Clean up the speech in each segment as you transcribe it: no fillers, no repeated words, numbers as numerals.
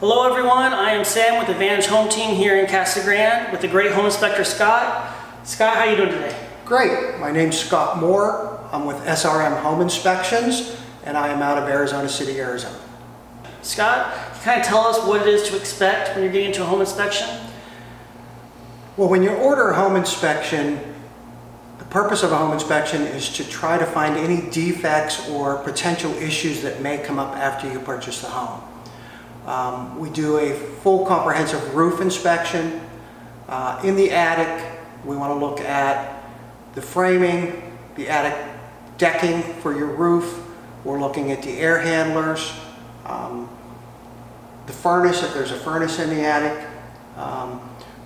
Hello everyone, I am Sam with Advantage Home Team here in Casa Grande with the great home inspector Scott. Scott, how are you doing today? Great. My name's Scott Moore. I'm with SRM Home Inspections and I am out of Arizona City, Arizona. Scott, can you kind of tell us what it is to expect when you're getting into a home inspection? Well, when you order a home inspection, the purpose of a home inspection is to try to find any defects or potential issues that may come up after you purchase the home. We do a full comprehensive roof inspection. In the attic, we want to look at the framing, the attic decking for your roof. We're looking at the air handlers, the furnace, if there's a furnace in the attic.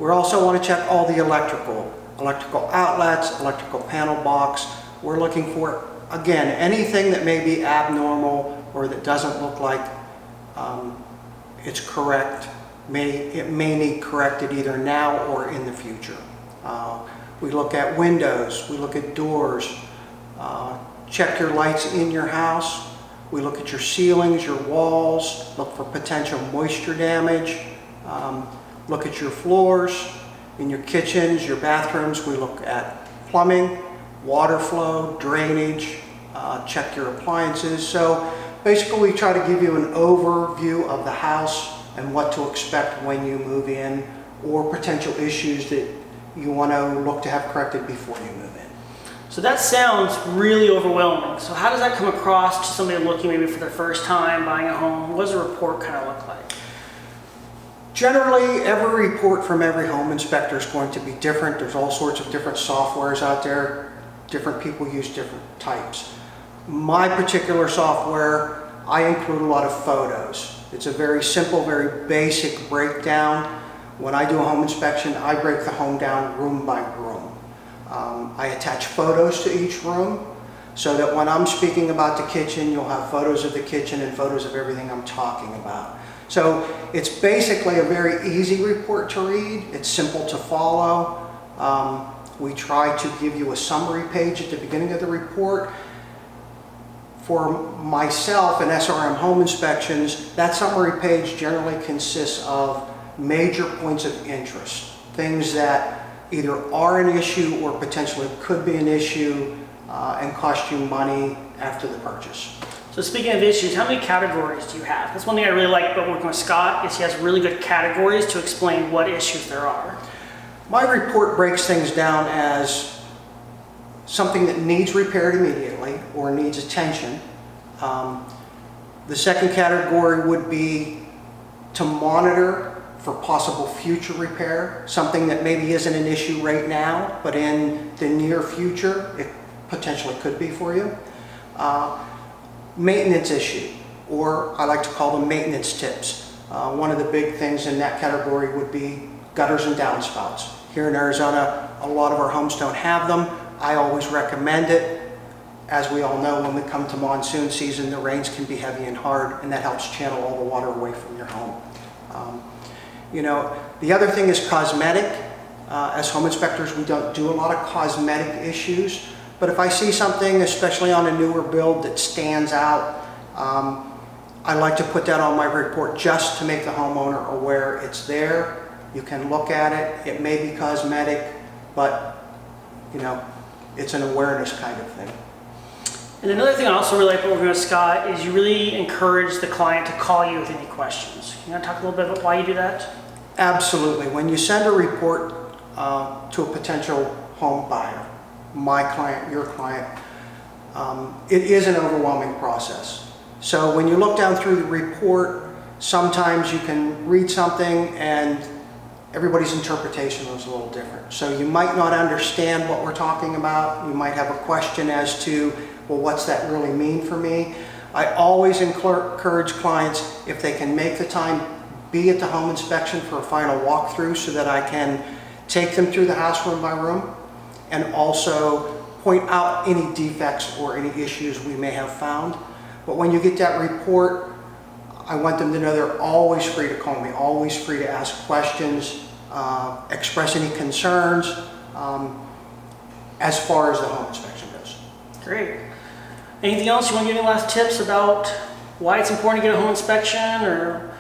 We also want to check all the electrical outlets, electrical panel box. We're looking for, again, anything that may be abnormal or that doesn't look like it's correct. It may need corrected either now or in the future. We look at windows, we look at doors, check your lights in your house. We look at your ceilings, your walls, look for potential moisture damage. Look at your floors, in your kitchens, your bathrooms. We look at plumbing, water flow, drainage, check your appliances. So basically we try to give you an overview of the house and what to expect when you move in, or potential issues that you want to look to have corrected before you move in. So that sounds really overwhelming. So how does that come across to somebody looking maybe for their first time buying a home? What does a report kind of look like? Generally, every report from every home inspector is going to be different. There's all sorts of different softwares out there. Different people use different types. My particular software, I include a lot of photos. It's a very simple, very basic breakdown. When I do a home inspection, I break the home down room by room. I attach photos to each room so that when I'm speaking about the kitchen, you'll have photos of the kitchen and photos of everything I'm talking about. So it's basically a very easy report to read. It's simple to follow. We try to give you a summary page at the beginning of the report. For myself and SRM Home Inspections, that summary page generally consists of major points of interest, things that either are an issue or potentially could be an issue and cost you money after the purchase. So speaking of issues, how many categories do you have? That's one thing I really like about working with Scott, is he has really good categories to explain what issues there are. My report breaks things down as something that needs repaired immediately or needs attention. The second category would be to monitor for possible future repair, something that maybe isn't an issue right now, but in the near future, it potentially could be for you. Maintenance issue, or I like to call them maintenance tips. One of the big things in that category would be gutters and downspouts. Here in Arizona, a lot of our homes don't have them. I always recommend it. As we all know, when we come to monsoon season, the rains can be heavy and hard, and that helps channel all the water away from your home. The other thing is cosmetic. As home inspectors, we don't do a lot of cosmetic issues. But if I see something, especially on a newer build, that stands out, I like to put that on my report just to make the homeowner aware it's there. You can look at it. It may be cosmetic, but it's an awareness kind of thing. And another thing I also really like about working with Scott is you really encourage the client to call you with any questions. Can you talk a little bit about why you do that? Absolutely. When you send a report to a potential home buyer, my client, your client, it is an overwhelming process. So when you look down through the report, sometimes you can read something and everybody's interpretation is a little different. So you might not understand what we're talking about. You might have a question as to, well, what's that really mean for me? I always encourage clients, if they can make the time, be at the home inspection for a final walkthrough so that I can take them through the house room by room, and also point out any defects or any issues we may have found. But when you get that report, I want them to know they're always free to call me, always free to ask questions, express any concerns as far as the home inspection goes. Great. Anything else you want to give any last tips about why it's important to get a home inspection? Or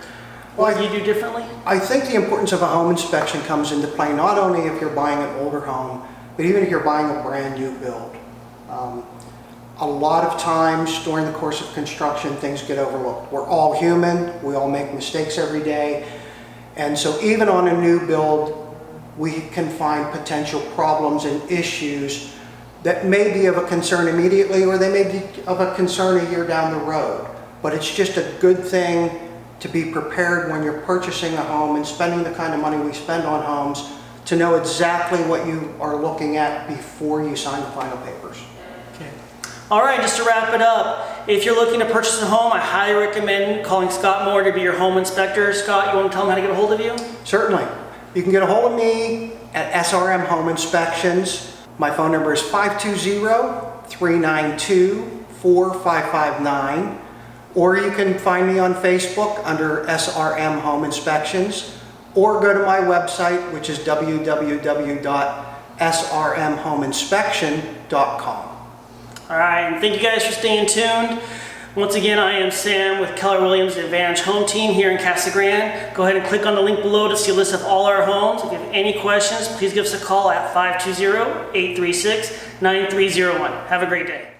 What do you do differently? I think the importance of a home inspection comes into play not only if you're buying an older home, but even if you're buying a brand new build. A lot of times during the course of construction, things get overlooked. We're all human, we all make mistakes every day. And so even on a new build, we can find potential problems and issues that may be of a concern immediately, or they may be of a concern a year down the road. But it's just a good thing to be prepared when you're purchasing a home and spending the kind of money we spend on homes, to know exactly what you are looking at before you sign the final papers. Okay. All right, just to wrap it up, if you're looking to purchase a home, I highly recommend calling Scott Moore to be your home inspector. Scott, you want to tell them how to get a hold of you? Certainly. You can get a hold of me at SRM Home Inspections. My phone number is 520-392-4559. Or you can find me on Facebook under SRM Home Inspections, or go to my website, which is www.srmhomeinspection.com. All right, and thank you guys for staying tuned. Once again, I am Sam with Keller Williams Advantage Home Team here in Casa Grande. Go ahead and click on the link below to see a list of all our homes. If you have any questions, please give us a call at 520-836-9301. Have a great day.